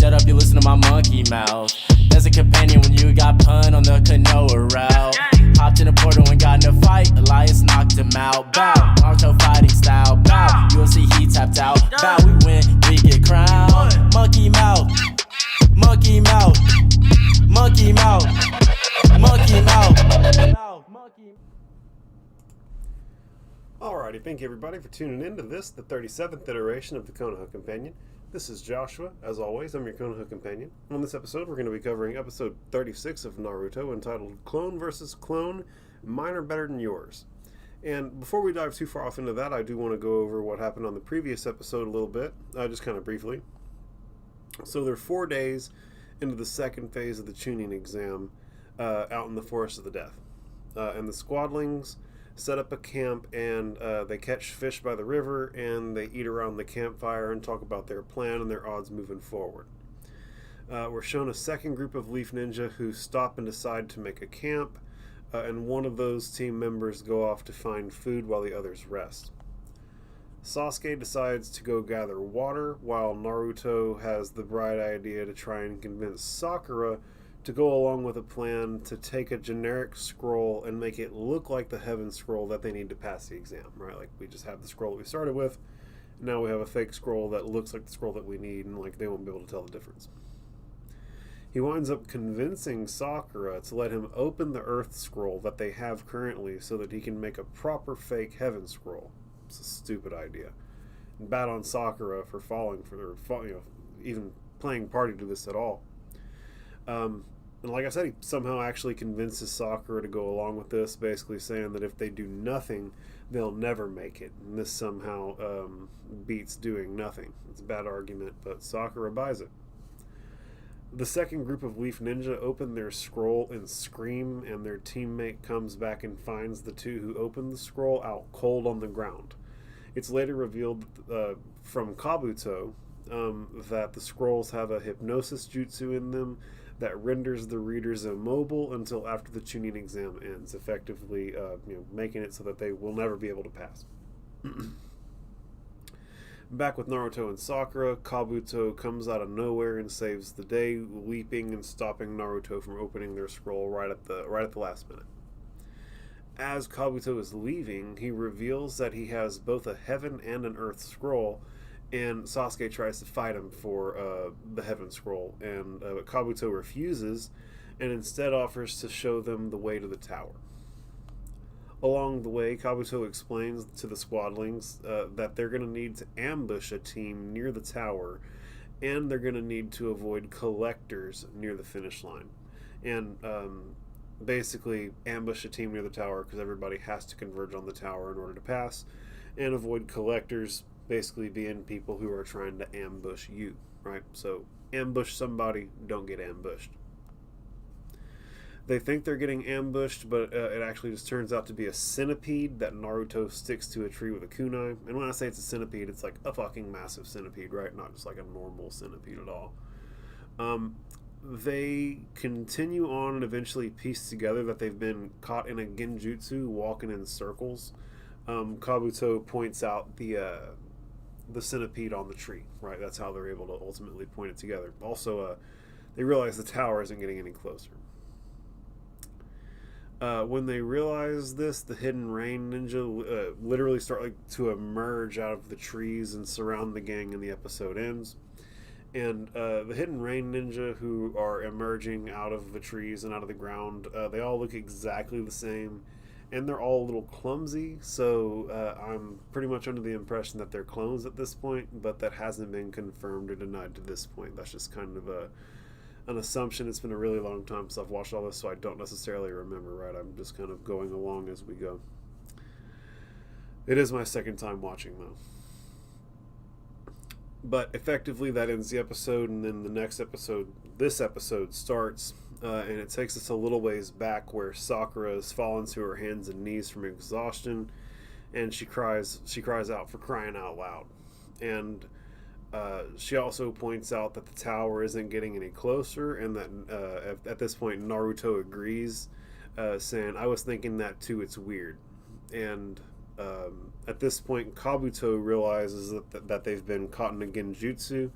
shut up, you listen to my monkey mouth. There's a companion when you got pun on the canoa route. Hopped in a portal and got in a fight, Elias knocked him out. Bow, Naruto fighting style. Bow, UFC he tapped out. Bow, we win, we get crowned. Monkey mouth, monkey mouth, monkey mouth, monkey mouth. Alrighty, thank you everybody for tuning in to this, the 37th iteration of the Konoha Companion. This is Joshua. As always, I'm your Konoha Companion. On this episode, we're going to be covering episode 36 of Naruto, entitled Clone vs. Clone, Mine Are Better Than Yours. And before we dive too far off into that, I do want to go over what happened on the previous episode a little bit, just kind of briefly. So they're 4 days into the second phase of the tuning exam out in the Forest of the Death. And the squadlings set up a camp, and they catch fish by the river, and they eat around the campfire and talk about their plan and their odds moving forward. We're shown a second group of Leaf Ninja who stop and decide to make a camp, and one of those team members go off to find food while the others rest. Sasuke decides to go gather water, while Naruto has the bright idea to try and convince Sakura to go along with a plan to take a generic scroll and make it look like the heaven scroll that they need to pass the exam, right? Like, we just have the scroll that we started with, now we have a fake scroll that looks like the scroll that we need, and like they won't be able to tell the difference. He winds up convincing Sakura to let him open the earth scroll that they have currently so that he can make a proper fake heaven scroll. It's a stupid idea. And bad on Sakura for falling for, even playing party to this at all. And like I said, he somehow actually convinces Sakura to go along with this, basically saying that if they do nothing, they'll never make it. And this somehow beats doing nothing. It's a bad argument, but Sakura buys it. The second group of Leaf Ninja open their scroll and scream, and their teammate comes back and finds the two who opened the scroll out cold on the ground. It's later revealed from Kabuto that the scrolls have a hypnosis jutsu in them that renders the readers immobile until after the tuning exam ends, effectively making it so that they will never be able to pass. Back with Naruto and Sakura, Kabuto comes out of nowhere and saves the day, leaping and stopping Naruto from opening their scroll right at the last minute. As Kabuto is leaving, he reveals that he has both a heaven and an earth scroll, and Sasuke tries to fight him for the heaven scroll, and Kabuto refuses and instead offers to show them the way to the tower. Along the way, Kabuto explains to the squadlings that they're going to need to ambush a team near the tower, and they're going to need to avoid collectors near the finish line. And basically ambush a team near the tower because everybody has to converge on the tower in order to pass, and avoid collectors basically being people who are trying to ambush you, right? So ambush somebody, don't get ambushed. They think they're getting ambushed, but it actually just turns out to be a centipede that Naruto sticks to a tree with a kunai. And when I say it's a centipede, it's like a fucking massive centipede, right? Not just like a normal centipede at all. They continue on and eventually piece together that they've been caught in a genjutsu walking in circles. Kabuto points out the centipede on the tree, right? That's how they're able to ultimately point it together. Also, they realize the tower isn't getting any closer. When they realize this, the Hidden Rain Ninja literally start to emerge out of the trees and surround the gang, and the episode ends. And the Hidden Rain Ninja who are emerging out of the trees and out of the ground, they all look exactly the same. And they're all a little clumsy, so I'm pretty much under the impression that they're clones at this point, but that hasn't been confirmed or denied to this point. That's just kind of an assumption. It's been a really long time since I've watched all this, so I don't necessarily remember, right? I'm just kind of going along as we go. It is my second time watching, though. But effectively, that ends the episode, and then the next episode, this episode, starts. And it takes us a little ways back where Sakura has fallen to her hands and knees from exhaustion, and she cries out for crying out loud. And she also points out that the tower isn't getting any closer, and that at this point Naruto agrees, saying, "I was thinking that too, it's weird." And at this point Kabuto realizes that they've been caught in a genjutsu,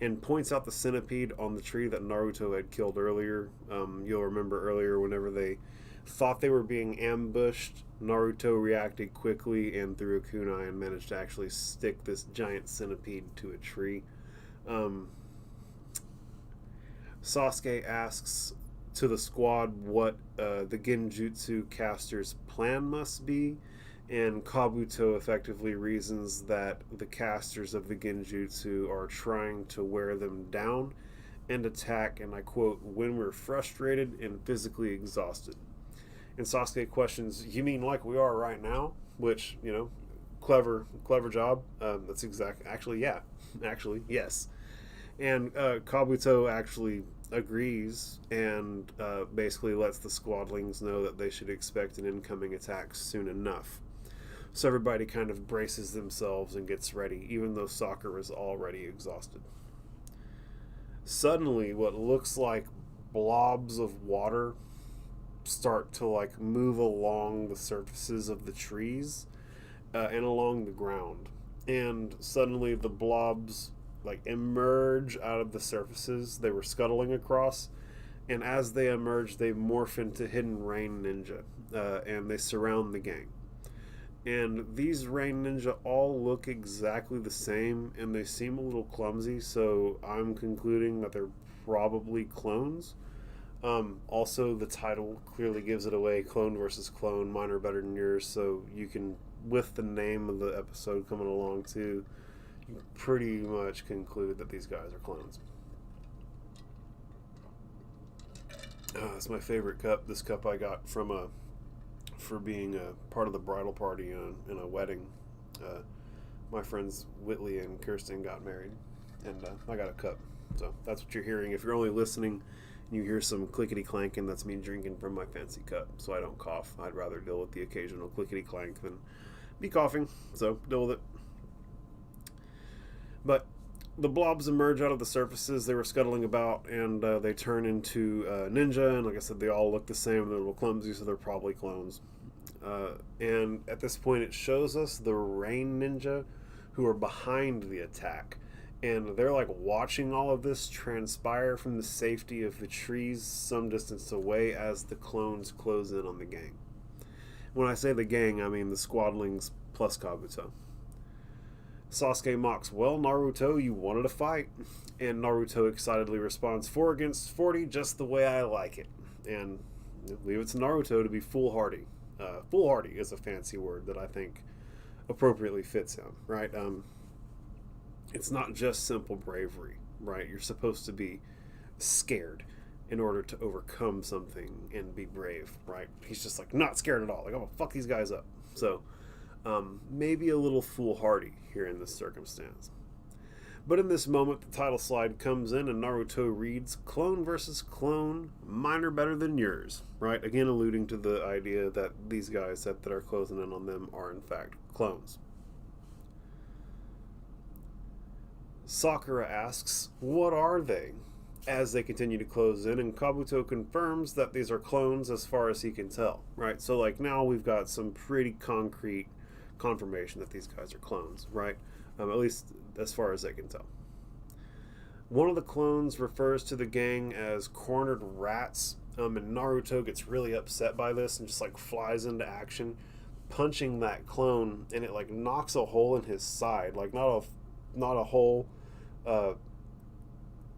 and points out the centipede on the tree that Naruto had killed earlier. You'll remember earlier whenever they thought they were being ambushed, Naruto reacted quickly and threw a kunai and managed to actually stick this giant centipede to a tree. Sasuke asks to the squad what the Genjutsu caster's plan must be, and Kabuto effectively reasons that the casters of the Genjutsu are trying to wear them down and attack, and I quote, when we're frustrated and physically exhausted. And Sasuke questions, you mean like we are right now? Which, clever job. That's actually, yes. And Kabuto actually agrees and basically lets the squadlings know that they should expect an incoming attack soon enough. So everybody kind of braces themselves and gets ready, even though Sakura is already exhausted. Suddenly, what looks like blobs of water start to move along the surfaces of the trees and along the ground. And suddenly the blobs emerge out of the surfaces they were scuttling across, and as they emerge they morph into hidden rain ninja, and they surround the gang. And these rain ninja all look exactly the same, and they seem a little clumsy, so I'm concluding that they're probably clones. Also, the title clearly gives it away, Clone versus Clone, mine are better than yours, so you can, with the name of the episode coming along too, you pretty much conclude that these guys are clones. It's my favorite cup. This cup I got for being a part of the bridal party in a wedding. My friends Whitley and Kirsten got married, and I got a cup. So that's what you're hearing. If you're only listening and you hear some clickety clanking, that's me drinking from my fancy cup, so I don't cough. I'd rather deal with the occasional clickety clank than be coughing, so deal with it. But the blobs emerge out of the surfaces they were scuttling about, and they turn into ninja, and like I said, they all look the same. They're a little clumsy, so they're probably clones. And at this point it shows us the rain ninja who are behind the attack, and they're watching all of this transpire from the safety of the trees some distance away as the clones close in on the gang. When I say the gang, I mean the squadlings plus Kabuto. Sasuke mocks, well, Naruto, you wanted a fight. And Naruto excitedly responds, 4 against 40, just the way I like it. And leave it to Naruto to be foolhardy. Foolhardy is a fancy word that I think appropriately fits him, right? It's not just simple bravery, right? You're supposed to be scared in order to overcome something and be brave, right? He's just not scared at all. I'm gonna fuck these guys up. So, maybe a little foolhardy here in this circumstance. But in this moment, the title slide comes in and Naruto reads, Clone versus Clone, mine are better than yours, right? Again, alluding to the idea that these guys that are closing in on them are in fact clones. Sakura asks, what are they? As they continue to close in, and Kabuto confirms that these are clones as far as he can tell, right? So now we've got some pretty concrete confirmation that these guys are clones, right? At least as far as they can tell. One of the clones refers to the gang as cornered rats, and Naruto gets really upset by this and just flies into action, punching that clone, and it knocks a hole in his side, not a hole.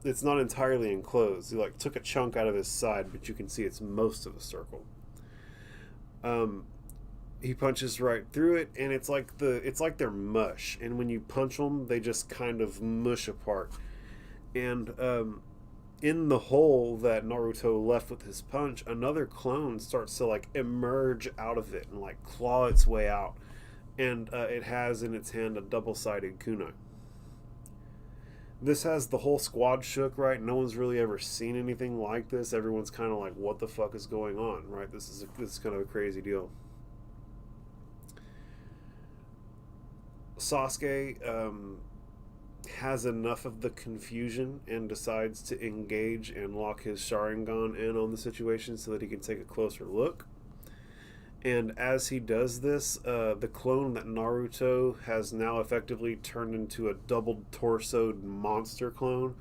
It's not entirely enclosed. He took a chunk out of his side, but you can see it's most of a circle. He punches right through it, and it's like they're mush, and when you punch them, they just kind of mush apart. And in the hole that Naruto left with his punch, another clone starts to emerge out of it and claw its way out, and it has in its hand a double-sided kunai. This has the whole squad shook, right? No one's really ever seen anything like this. Everyone's kind of what the fuck is going on, right? This is kind of a crazy deal. Sasuke has enough of the confusion and decides to engage and lock his Sharingan in on the situation so that he can take a closer look. And as he does this, the clone that Naruto has now effectively turned into a double-torsoed monster clone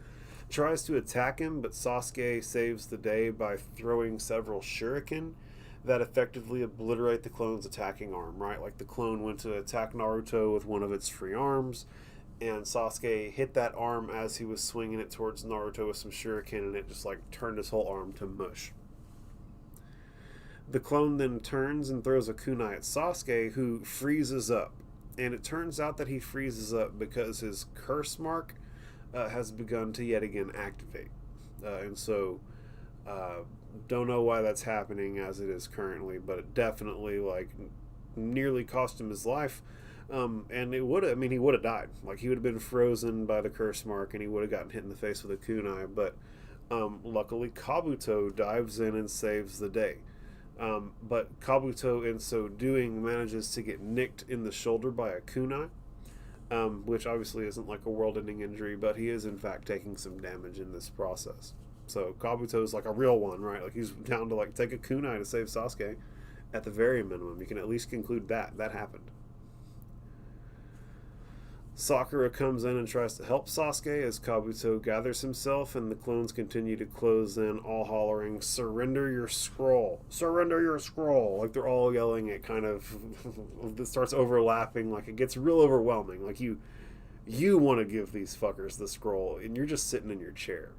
tries to attack him, but Sasuke saves the day by throwing several shuriken that effectively obliterate the clone's attacking arm, right? Like the clone went to attack Naruto with one of its free arms, and Sasuke hit that arm as he was swinging it towards Naruto with some shuriken, and it just like turned his whole arm to mush. The clone then turns and throws a kunai at Sasuke, who freezes up. And it turns out that he freezes up because his curse mark has begun to yet again activate. And so, don't know why that's happening as it is currently, but it definitely, like, nearly cost him his life. And it would have, I mean, he would have died. Like, he would have been frozen by the curse mark, and he would have gotten hit in the face with a kunai. But luckily, Kabuto dives in and saves the day. But Kabuto, in so doing, manages to get nicked in the shoulder by a kunai, which obviously isn't like a world-ending injury, but he is in fact taking some damage in this process. So Kabuto is like a real one, right? Like he's down to like take a kunai to save Sasuke at the very minimum. You can at least conclude that happened. Sakura comes in and tries to help Sasuke as Kabuto gathers himself, and the clones continue to close in, all hollering, "Surrender your scroll! Surrender your scroll!" Like they're all yelling it, kind of, it starts overlapping, like it gets real overwhelming. Like you want to give these fuckers the scroll, and you're just sitting in your chair.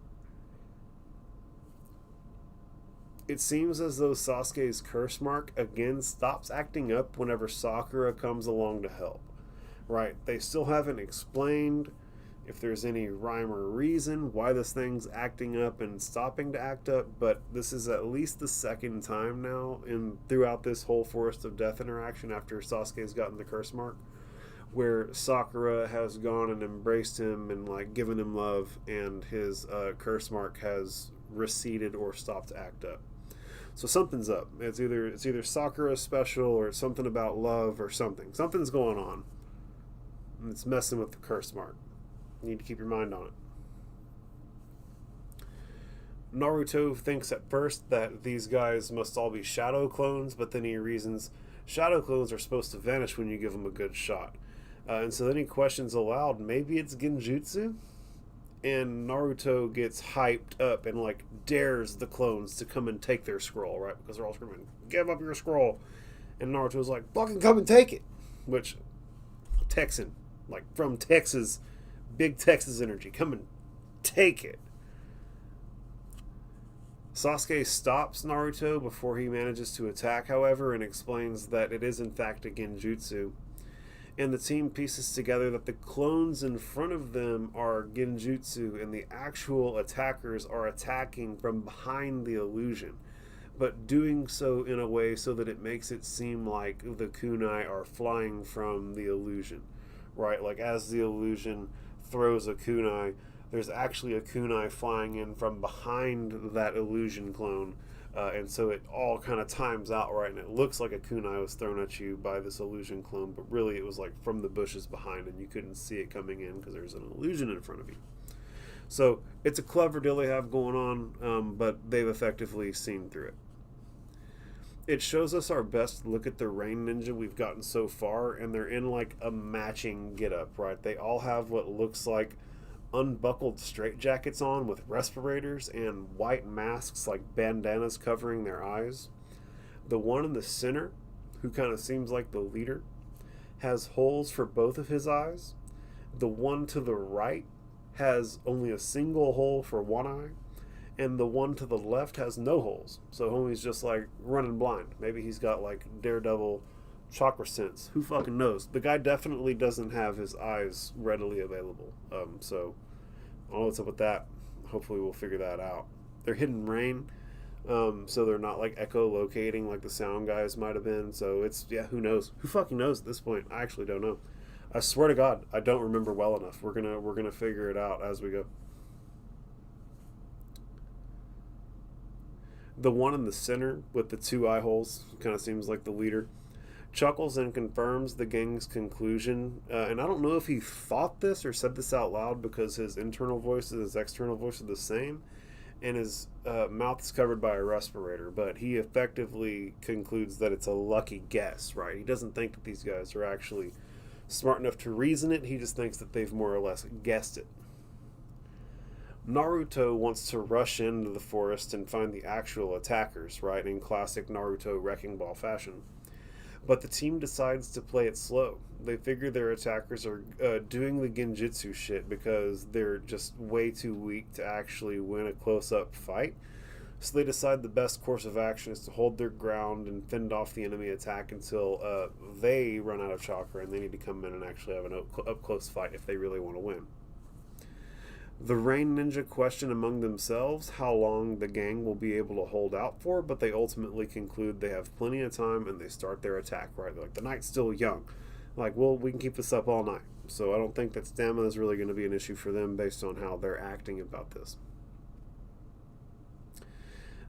It seems as though Sasuke's curse mark again stops acting up whenever Sakura comes along to help. Right, they still haven't explained if there's any rhyme or reason why this thing's acting up and stopping to act up, but this is at least the second time now throughout this whole Forest of Death interaction after Sasuke's gotten the curse mark, where Sakura has gone and embraced him and like given him love, and his curse mark has receded or stopped to act up. So something's up. It's either Sakura special or it's something about love or something. Something's going on. And it's messing with the curse mark. You need to keep your mind on it. Naruto thinks at first that these guys must all be shadow clones, but then he reasons shadow clones are supposed to vanish when you give them a good shot. And so then he questions aloud, maybe it's genjutsu? And Naruto gets hyped up and like dares the clones to come and take their scroll, right? Because they're all screaming, "Give up your scroll!" And Naruto's like, "Fucking come and take it!" Which, Texan, like from Texas, big Texas energy, come and take it. Sasuke stops Naruto before he manages to attack, however, and explains that it is in fact a genjutsu. And the team pieces together that the clones in front of them are genjutsu and the actual attackers are attacking from behind the illusion, but doing so in a way so that it makes it seem like the kunai are flying from the illusion. Right, like as the illusion throws a kunai, there's actually a kunai flying in from behind that illusion clone, and so it all kind of times out right, and it looks like a kunai was thrown at you by this illusion clone, but really it was like from the bushes behind, and you couldn't see it coming in because there's an illusion in front of you. So it's a clever deal they have going on, but they've effectively seen through it. It shows us our best look at the Rain Ninja we've gotten so far, and they're in like a matching getup, right? They all have what looks like unbuckled straitjackets on with respirators and white masks like bandanas covering their eyes. The one in the center, who kind of seems like the leader, has holes for both of his eyes. The one to the right has only a single hole for one eye. And the one to the left has no holes. So homie's just like running blind. Maybe he's got like Daredevil chakra sense. Who fucking knows? The guy definitely doesn't have his eyes readily available. So I don't know what's up with that. Hopefully we'll figure that out. They're hidden rain. So they're not like echolocating like the sound guys might have been. So it's, yeah, who knows? Who fucking knows at this point? I actually don't know. I swear to God, I don't remember well enough. We're gonna figure it out as we go. The one in the center with the two eye holes kind of seems like the leader. Chuckles and confirms the gang's conclusion. And I don't know if he thought this or said this out loud because his internal voice and his external voice are the same. and his mouth is covered by a respirator, but he effectively concludes that it's a lucky guess, right? He doesn't think that these guys are actually smart enough to reason it. He just thinks that they've more or less guessed it. Naruto wants to rush into the forest and find the actual attackers, right, in classic Naruto Wrecking Ball fashion. But the team decides to play it slow. They figure their attackers are doing the genjutsu shit because they're just way too weak to actually win a close-up fight. So they decide the best course of action is to hold their ground and fend off the enemy attack until they run out of chakra and they need to come in and actually have an up-close fight if they really want to win. The Rain Ninja question among themselves how long the gang will be able to hold out for, but they ultimately conclude they have plenty of time and they start their attack, right? They're like, the night's still young. Like, well, we can keep this up all night. So I don't think that stamina is really going to be an issue for them based on how they're acting about this.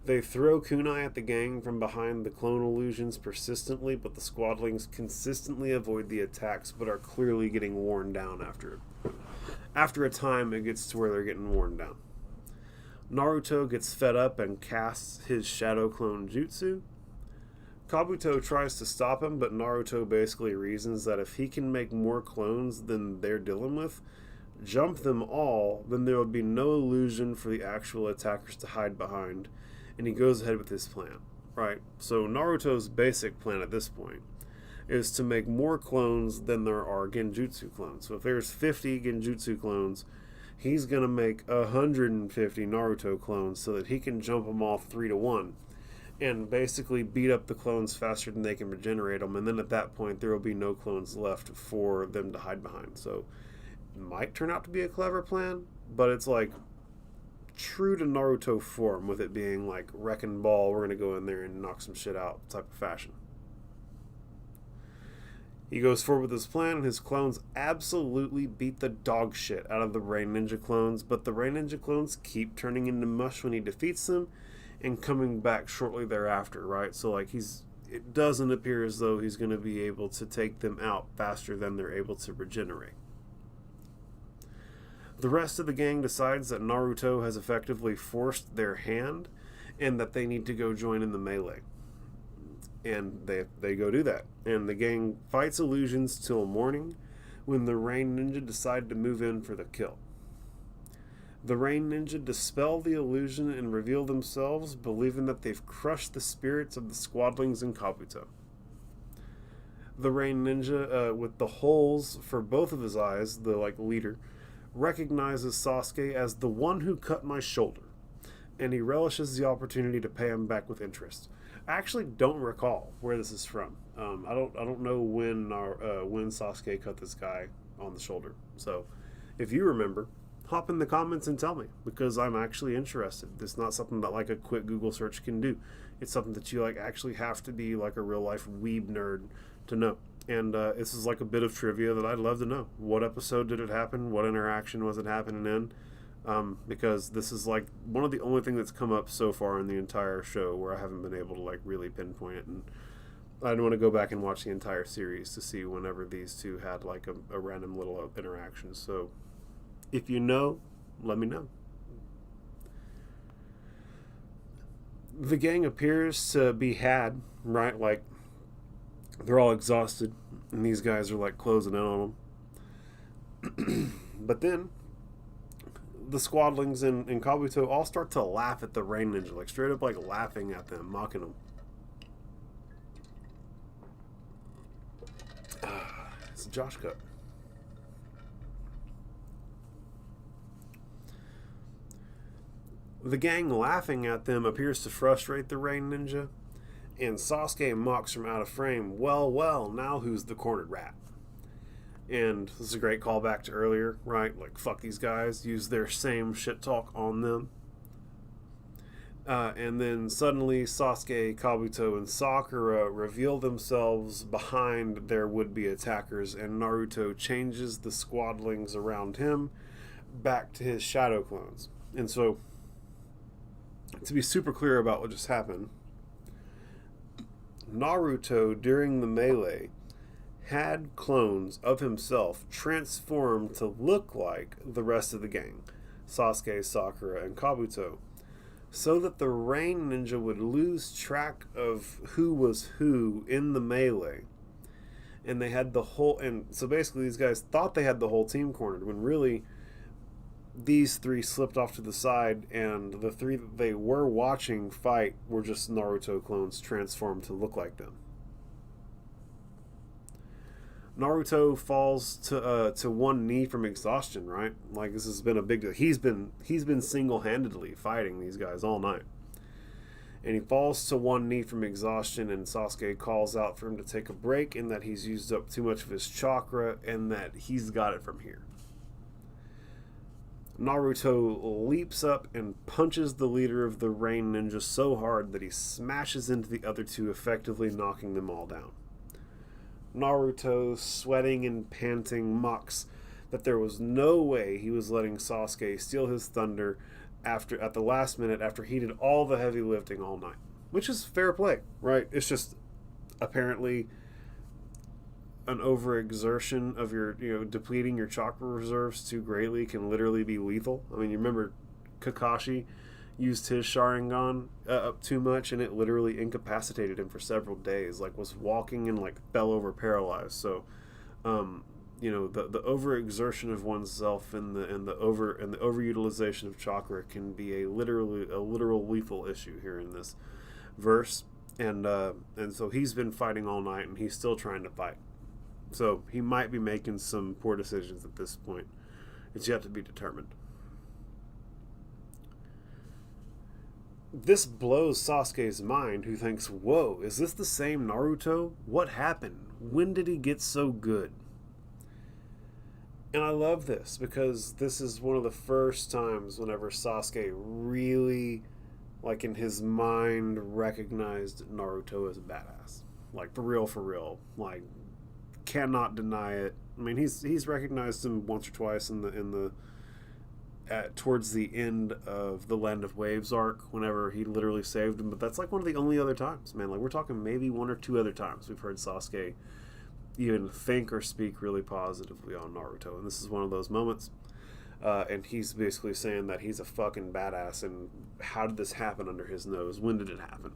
They throw kunai at the gang from behind the clone illusions persistently, but the squadlings consistently avoid the attacks but are clearly getting worn down after it. After a time, it gets to where they're getting worn down. Naruto gets fed up and casts his shadow clone jutsu. Kabuto tries to stop him, but Naruto basically reasons that if he can make more clones than they're dealing with, jump them all, then there will be no illusion for the actual attackers to hide behind, and he goes ahead with his plan, right? So Naruto's basic plan at this point is to make more clones than there are genjutsu clones. So if there's 50 genjutsu clones, he's going to make 150 Naruto clones so that he can jump them all 3-1 and basically beat up the clones faster than they can regenerate them. And then at that point, there will be no clones left for them to hide behind. So it might turn out to be a clever plan, but it's like true to Naruto form, with it being like wrecking ball, we're going to go in there and knock some shit out type of fashion. He goes forward with his plan, and his clones absolutely beat the dog shit out of the Rain Ninja clones, but the Rain Ninja clones keep turning into mush when he defeats them and coming back shortly thereafter, right? So like it doesn't appear as though he's going to be able to take them out faster than they're able to regenerate. The rest of the gang decides that Naruto has effectively forced their hand and that they need to go join in the melee. And they go do that. And the gang fights illusions till morning, when the Rain Ninja decide to move in for the kill. The Rain Ninja dispel the illusion and reveal themselves, believing that they've crushed the spirits of the squadlings in Kabuto. The Rain Ninja, with the holes for both of his eyes, the leader, recognizes Sasuke as the one who cut my shoulder, and he relishes the opportunity to pay him back with interest. I actually don't recall where this is from. I don't know when Sasuke cut this guy on the shoulder. So, if you remember, hop in the comments and tell me, because I'm actually interested. It's not something that a quick Google search can do. It's something that you actually have to be a real life weeb nerd to know. And this is a bit of trivia that I'd love to know. What episode did it happen? What interaction was it happening in? Because this is one of the only things that's come up so far in the entire show where I haven't been able to really pinpoint it, and I'd want to go back and watch the entire series to see whenever these two had a random little interaction. So if you know, let me know. The gang appears to be had, right? They're all exhausted and these guys are closing in on them. But then the squadlings in Kabuto all start to laugh at the Rain Ninja, straight up laughing at them, mocking them. It's a Josh cut. The gang laughing at them appears to frustrate the Rain Ninja, and Sasuke mocks from out of frame, well, now who's the cornered rat? And this is a great callback to earlier, right? Fuck these guys, use their same shit talk on them. And then suddenly Sasuke, Kabuto, and Sakura reveal themselves behind their would-be attackers, and Naruto changes the squadlings around him back to his shadow clones. And so, to be super clear about what just happened, Naruto, during the melee, had clones of himself transformed to look like the rest of the gang, Sasuke, Sakura, and Kabuto. so that the Rain Ninja would lose track of who was who in the melee. And they had the whole, and so basically these guys thought they had the whole team cornered, when really these three slipped off to the side, and the three that they were watching fight were just Naruto clones transformed to look like them. Naruto falls to one knee from exhaustion, right? Like, this has been a big deal. He's been single-handedly fighting these guys all night. And he falls to one knee from exhaustion, and Sasuke calls out for him to take a break, and that he's used up too much of his chakra, and that he's got it from here. Naruto leaps up and punches the leader of the Rain Ninja so hard that he smashes into the other two, effectively knocking them all down. Naruto, sweating and panting, mocks that there was no way he was letting Sasuke steal his thunder at the last minute, after he did all the heavy lifting all night. Which is fair play, right? It's just apparently an overexertion of your, depleting your chakra reserves too greatly can literally be lethal. I mean, you remember Kakashi used his Sharingan up too much, and it literally incapacitated him for several days. Like, was walking and fell over paralyzed. So, the overexertion of oneself and the overutilization of chakra can be a literal lethal issue here in this verse. And so he's been fighting all night, and he's still trying to fight. So he might be making some poor decisions at this point. It's yet to be determined. This blows Sasuke's mind, who thinks, whoa, is this the same Naruto? What happened? When did he get so good? And I love this, because this is one of the first times whenever Sasuke really, in his mind, recognized Naruto as a badass. For real. Cannot deny it. I mean, he's recognized him once or twice towards the end of the Land of Waves arc, whenever he literally saved him, but that's one of the only other times, man. We're talking maybe one or two other times we've heard Sasuke even think or speak really positively on Naruto, and this is one of those moments. And he's basically saying that he's a fucking badass, and how did this happen under his nose? When did it happen?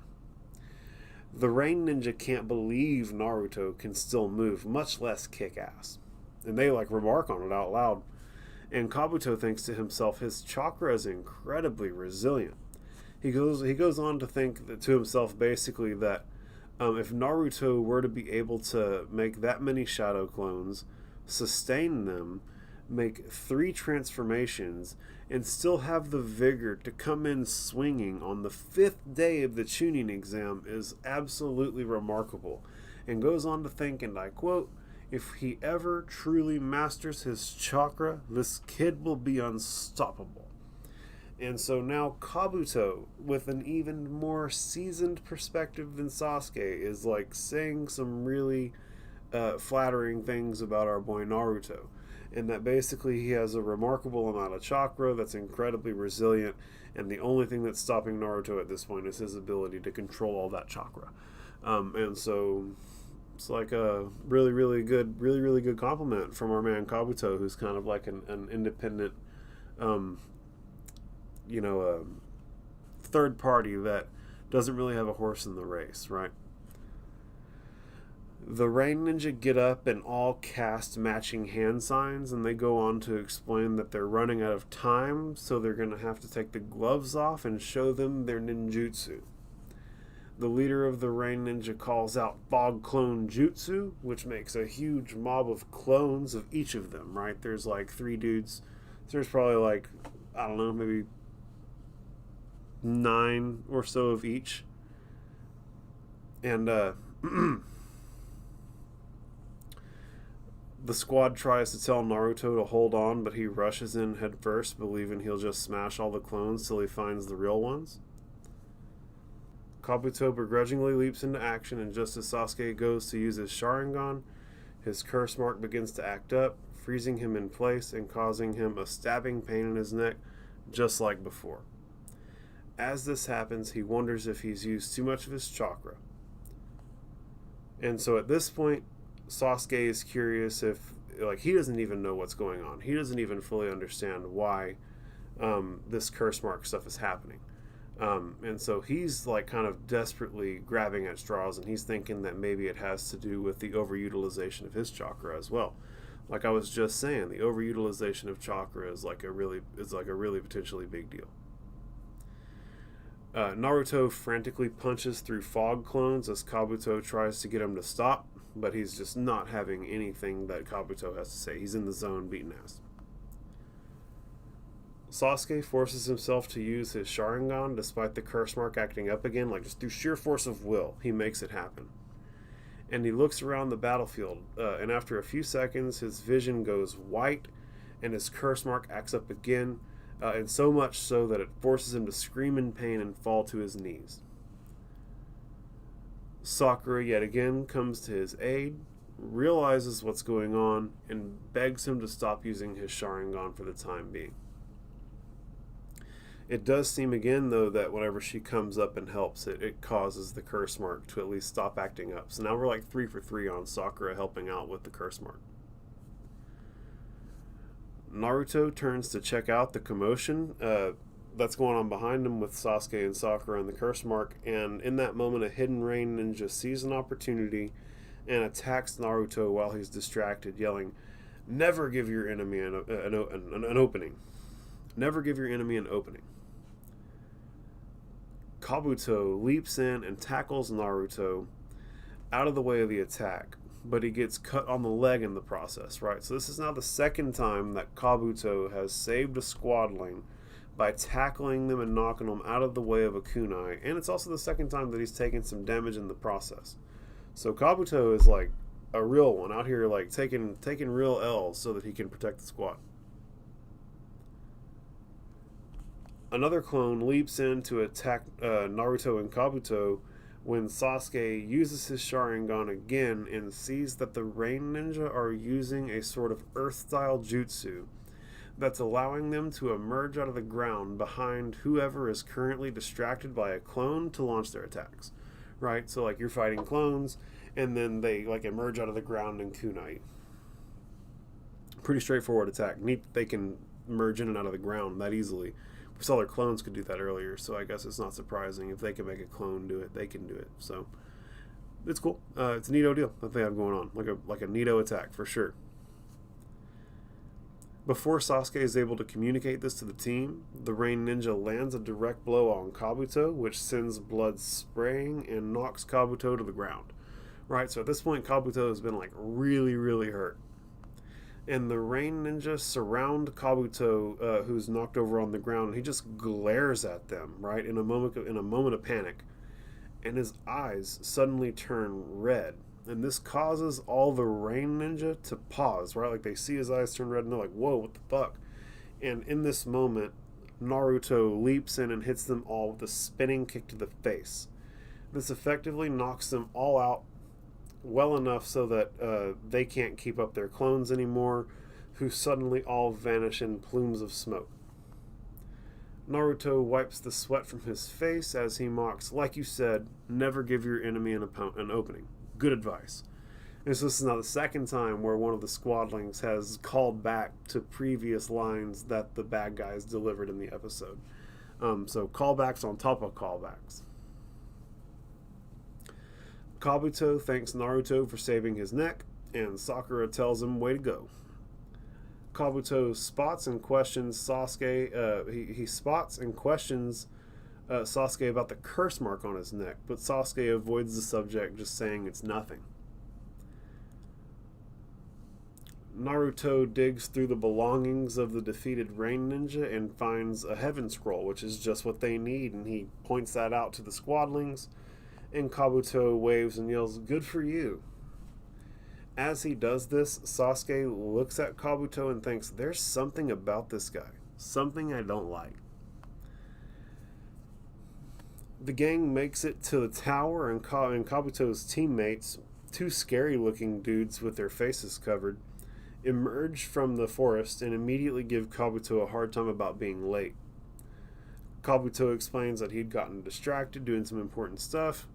The Rain Ninja can't believe Naruto can still move, much less kick ass. And they remark on it out loud. And Kabuto thinks to himself, his chakra is incredibly resilient. He goes on to think to himself basically that if Naruto were to be able to make that many shadow clones, sustain them, make 3 transformations, and still have the vigor to come in swinging on the 5th day of the Chunin exam is absolutely remarkable. And goes on to think, and I quote, if he ever truly masters his chakra, this kid will be unstoppable. And so now Kabuto, with an even more seasoned perspective than Sasuke, is saying some really flattering things about our boy Naruto. And that basically he has a remarkable amount of chakra that's incredibly resilient, and the only thing that's stopping Naruto at this point is his ability to control all that chakra. And so it's a really good compliment from our man Kabuto, who's kind of an independent, third party that doesn't really have a horse in the race, right? The Rain Ninja get up and all cast matching hand signs, and they go on to explain that they're running out of time, so they're going to have to take the gloves off and show them their ninjutsu. The leader of the Rain Ninja calls out Fog Clone Jutsu, which makes a huge mob of clones of each of them, right? There's 3 dudes. There's probably I don't know, maybe 9 or so of each. And the squad tries to tell Naruto to hold on, but he rushes in head first, believing he'll just smash all the clones till he finds the real ones. Kabuto begrudgingly leaps into action, and just as Sasuke goes to use his Sharingan, his curse mark begins to act up, freezing him in place and causing him a stabbing pain in his neck, just like before. As this happens, he wonders if he's used too much of his chakra. And so at this point, Sasuke is curious if, he doesn't even know what's going on. He doesn't even fully understand why this curse mark stuff is happening. And so he's like kind of desperately grabbing at straws, and he's thinking that maybe it has to do with the overutilization of his chakra as well. Like I was just saying, the overutilization of chakra is like a really potentially big deal. Naruto frantically punches through fog clones as Kabuto tries to get him to stop, but he's just not having anything that Kabuto has to say. He's in the zone beating ass. Sasuke forces himself to use his Sharingan despite the curse mark acting up again, like just through sheer force of will, he makes it happen. And he looks around the battlefield, and after a few seconds, his vision goes white, and his curse mark acts up again, and so much so that it forces him to scream in pain and fall to his knees. Sakura yet again comes to his aid, realizes what's going on, and begs him to stop using his Sharingan for the time being. It does seem again, though, that whenever she comes up and helps, it causes the curse mark to at least stop acting up. So now we're like 3 for 3 on Sakura helping out with the curse mark. Naruto turns to check out the commotion that's going on behind him with Sasuke and Sakura and the curse mark, and in that moment a hidden rain ninja sees an opportunity and attacks Naruto while he's distracted, yelling, "Never give your enemy an opening. Never give your enemy an opening." Kabuto leaps in and tackles Naruto out of the way of the attack, but he gets cut on the leg in the process, right? So this is now the second time that Kabuto has saved a squadling by tackling them and knocking them out of the way of a kunai, and it's also the second time that he's taken some damage in the process. So Kabuto is like a real one out here, like taking real L's so that he can protect the squad. Another clone leaps in to attack Naruto and Kabuto when Sasuke uses his Sharingan again and sees that the Rain Ninja are using a sort of Earth-style jutsu that's allowing them to emerge out of the ground behind whoever is currently distracted by a clone to launch their attacks. Right? So like you're fighting clones and then they like emerge out of the ground and kunai. Pretty straightforward attack. Neat that they can merge in and out of the ground that easily. We saw their clones could do that earlier, so I guess it's not surprising. If they can make a clone do it, they can do it. So it's cool. It's a neato deal that they have going on. Like a neato attack, for sure. Before Sasuke is able to communicate this to the team, the Rain Ninja lands a direct blow on Kabuto, which sends blood spraying and knocks Kabuto to the ground. Right, so at this point, Kabuto has been like really, really hurt. And the Rain Ninja surround Kabuto, who's knocked over on the ground, and he just glares at them, right, in a moment of panic. And his eyes suddenly turn red. And this causes all the Rain Ninja to pause, right? Like they see his eyes turn red and they're like, whoa, what the fuck? And in this moment, Naruto leaps in and hits them all with a spinning kick to the face. This effectively knocks them all out well enough so that they can't keep up their clones anymore, who suddenly all vanish in plumes of smoke. Naruto wipes the sweat from his face as he mocks, like you said, never give your enemy an opening. Good advice. And so this is now the second time where one of the squadlings has called back to previous lines that the bad guys delivered in the episode. So callbacks on top of callbacks. Kabuto thanks Naruto for saving his neck, and Sakura tells him, way to go. Kabuto spots and questions Sasuke. He spots and questions Sasuke about the curse mark on his neck, but Sasuke avoids the subject, just saying it's nothing. Naruto digs through the belongings of the defeated Rain Ninja and finds a Heaven Scroll, which is just what they need, and he points that out to the squadlings. And Kabuto waves and yells, "Good for you." As he does this, Sasuke looks at Kabuto and thinks, there's something about this guy. Something I don't like. The gang makes it to the tower, and Kabuto's teammates, two scary-looking dudes with their faces covered, emerge from the forest and immediately give Kabuto a hard time about being late. Kabuto explains that he'd gotten distracted doing some important stuff,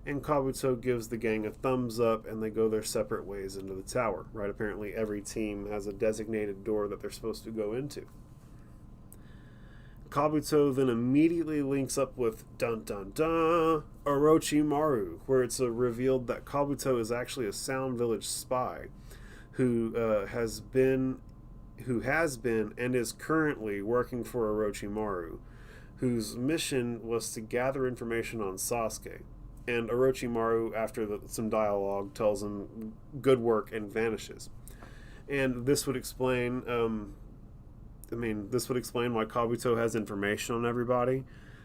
and Kabuto gives the gang a thumbs up, and they go their separate ways into the tower, right? Apparently every team has a designated door that they're supposed to go into. Kabuto then immediately links up with dun dun dun Orochimaru, where it's revealed that Kabuto is actually a Sound Village spy who has been and is currently working for Orochimaru, whose mission was to gather information on Sasuke. And Orochimaru, after some dialogue, tells him good work and vanishes. And this would explain this would explain why Kabuto has information on everybody.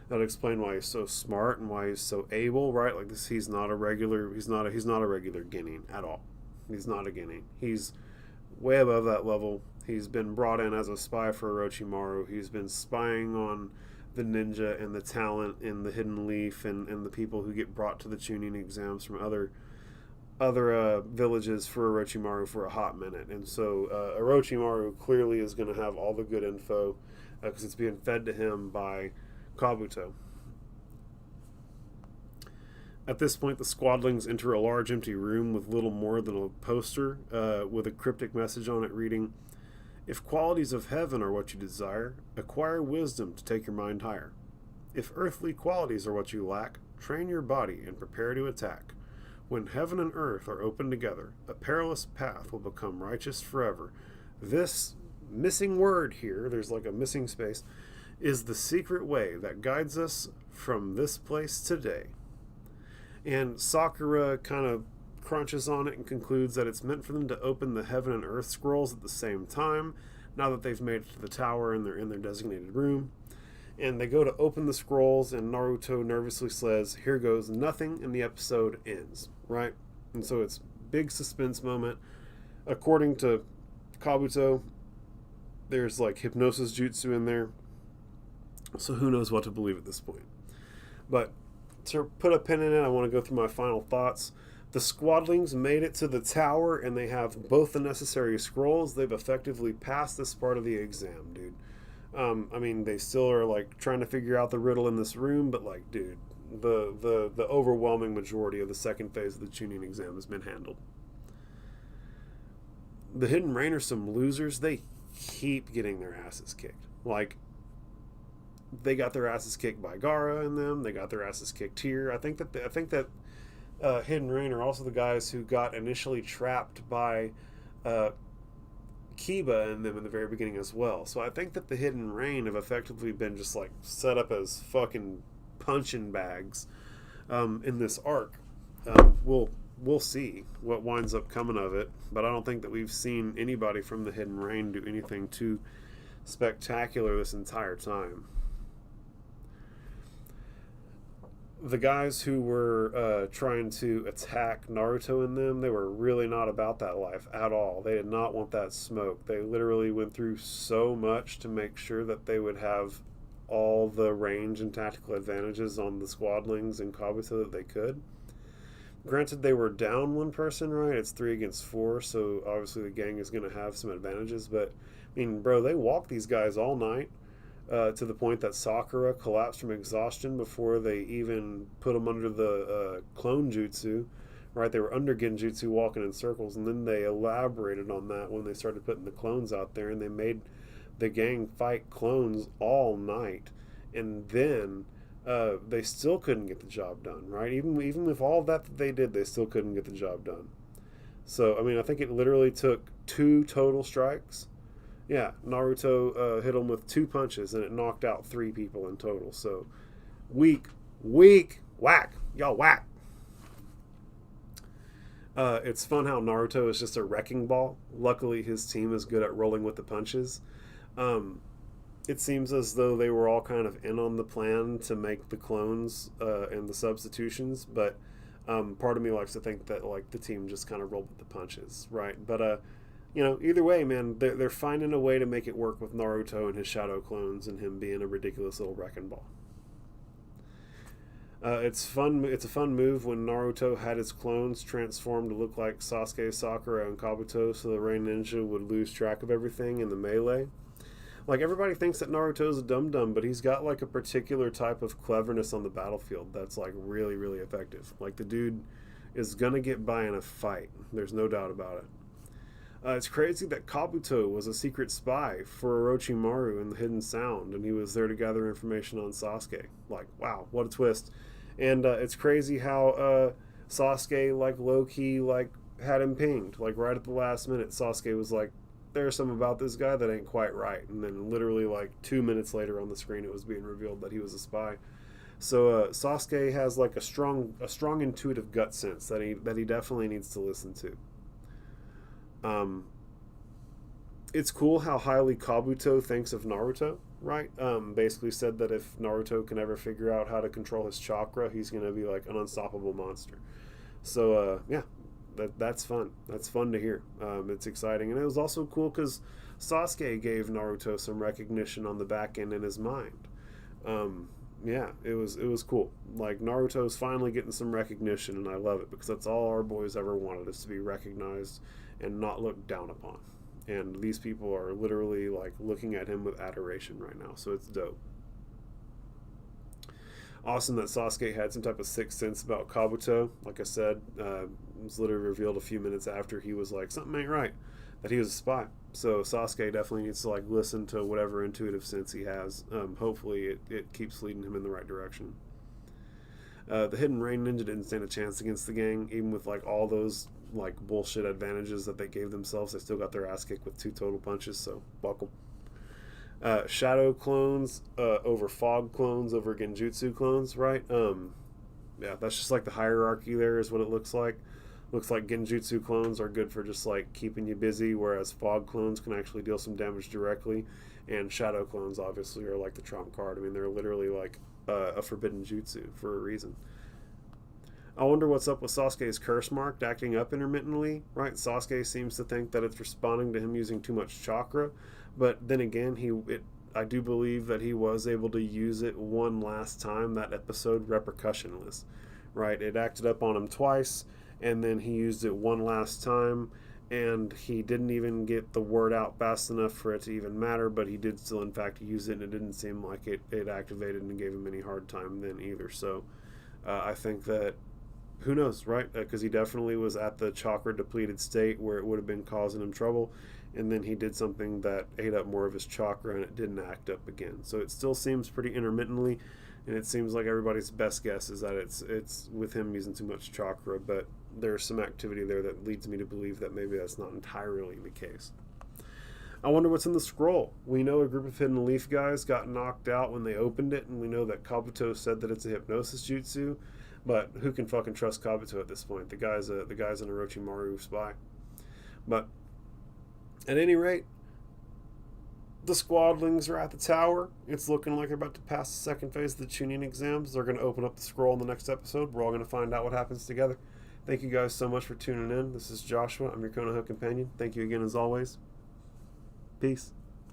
That would explain why he's so smart and why he's so able, right? Like this, he's not a regular Genin at all. He's not a Genin. He's way above that level. He's been brought in as a spy for Orochimaru. He's been spying on the ninja and the talent in the Hidden Leaf and the people who get brought to the Chunin exams from other villages for Orochimaru for a hot minute. And so Orochimaru clearly is going to have all the good info because it's being fed to him by Kabuto. At this point, the squadlings enter a large empty room with little more than a poster with a cryptic message on it reading, "If qualities of heaven are what you desire, acquire wisdom to take your mind higher. If earthly qualities are what you lack, train your body and prepare to attack. When heaven and earth are open together, a perilous path will become righteous forever. This missing word here," there's like a missing space, "is the secret way that guides us from this place today." And Sakura kind of crunches on it and concludes that it's meant for them to open the heaven and earth scrolls at the same time, now that they've made it to the tower and they're in their designated room. And they go to open the scrolls, and Naruto nervously says, "Here goes nothing," and the episode ends, right? And so it's big suspense moment. According to Kabuto, there's like hypnosis jutsu in there, so who knows what to believe at this point. But to put a pin in it, I want to go through my final thoughts. The squadlings made it to the tower, and they have both the necessary scrolls. They've effectively passed this part of the exam, dude. They still are like trying to figure out the riddle in this room, but like, dude, the overwhelming majority of the second phase of the Chunin exam has been handled. The Hidden Rain are some losers. They keep getting their asses kicked. Like, they got their asses kicked by Gaara and them. They got their asses kicked here. I think that Hidden Rain are also the guys who got initially trapped by Kiba and them in the very beginning as well. So I think that the Hidden Rain have effectively been just like set up as fucking punching bags in this arc. We'll see what winds up coming of it, but I don't think that we've seen anybody from the Hidden Rain do anything too spectacular this entire time. The guys who were trying to attack Naruto and them, they were really not about that life at all. They did not want that smoke. They literally went through so much to make sure that they would have all the range and tactical advantages on the squadlings and Kabuto that they could. Granted, they were down one person, right? It's 3 against 4, so obviously the gang is going to have some advantages. But, I mean, bro, they walked these guys all night. To the point that Sakura collapsed from exhaustion before they even put them under the clone jutsu, right? They were under genjutsu walking in circles, and then they elaborated on that when they started putting the clones out there, and they made the gang fight clones all night, and then they still couldn't get the job done, right? Even with all that they did, they still couldn't get the job done. So, I mean, I think it literally took 2 total strikes. Yeah, Naruto hit him with 2 punches, and it knocked out 3 people in total. So, weak, whack. Y'all whack. It's fun how Naruto is just a wrecking ball. Luckily, his team is good at rolling with the punches. It seems as though they were all kind of in on the plan to make the clones and the substitutions, but part of me likes to think that like the team just kind of rolled with the punches, right? But either way, man, they're finding a way to make it work with Naruto and his shadow clones and him being a ridiculous little wrecking ball. It's fun. It's a fun move when Naruto had his clones transform to look like Sasuke, Sakura, and Kabuto, so the Rain Ninja would lose track of everything in the melee. Like, everybody thinks that Naruto's a dum-dum, but he's got like a particular type of cleverness on the battlefield that's like really, really effective. Like, the dude is gonna get by in a fight. There's no doubt about it. It's crazy that Kabuto was a secret spy for Orochimaru in the Hidden Sound, and he was there to gather information on Sasuke. Like, wow, what a twist. And it's crazy how Sasuke, like, low-key, like, had him pinged. Like, right at the last minute, Sasuke was like, there's something about this guy that ain't quite right. And then literally, like, 2 minutes later on the screen, it was being revealed that he was a spy. So Sasuke has, like, a strong intuitive gut sense that he definitely needs to listen to. It's cool how highly Kabuto thinks of Naruto, right? Basically said that if Naruto can ever figure out how to control his chakra, he's going to be like an unstoppable monster. So, yeah, that's fun. That's fun to hear. It's exciting. And it was also cool because Sasuke gave Naruto some recognition on the back end in his mind. Yeah, it was cool. Like, Naruto's finally getting some recognition, and I love it because that's all our boys ever wanted, is to be recognized and not looked down upon. And these people are literally, like, looking at him with adoration right now, so it's dope. Awesome that Sasuke had some type of sixth sense about Kabuto. Like I said, it was literally revealed a few minutes after he was like, something ain't right, that he was a spy. So Sasuke definitely needs to, like, listen to whatever intuitive sense he has. Hopefully it keeps leading him in the right direction. The Hidden Rain Ninja didn't stand a chance against the gang, even with, like, all those, like, bullshit advantages that they gave themselves. They still got their ass kicked with 2 total punches, so welcome. Shadow clones over fog clones over genjutsu clones, right? Yeah, that's just like the hierarchy there is what it looks like. Looks like genjutsu clones are good for just like keeping you busy, whereas fog clones can actually deal some damage directly, and shadow clones obviously are like the trump card. I mean, they're literally like a forbidden jutsu for a reason. I wonder what's up with Sasuke's curse mark acting up intermittently, right? Sasuke seems to think that it's responding to him using too much chakra, but then again, I do believe that he was able to use it one last time, that episode, repercussionless, right? It acted up on him twice, and then he used it one last time, and he didn't even get the word out fast enough for it to even matter, but he did still, in fact, use it, and it didn't seem like it activated and gave him any hard time then either. So I think that, who knows, right? Because he definitely was at the chakra depleted state where it would have been causing him trouble, and then he did something that ate up more of his chakra and it didn't act up again. So it still seems pretty intermittently, and it seems like everybody's best guess is that it's with him using too much chakra, but there's some activity there that leads me to believe that maybe that's not entirely the case. I wonder what's in the scroll. We know a group of Hidden Leaf guys got knocked out when they opened it, and we know that Kabuto said that it's a hypnosis jutsu, but who can fucking trust Kabuto at this point? The guy's an Orochimaru spy. But at any rate, the squadlings are at the tower. It's looking like they're about to pass the second phase of the Chunin exams. They're going to open up the scroll in the next episode. We're all going to find out what happens together. Thank you guys so much for tuning in. This is Joshua. I'm your Konoha companion. Thank you again as always. Peace.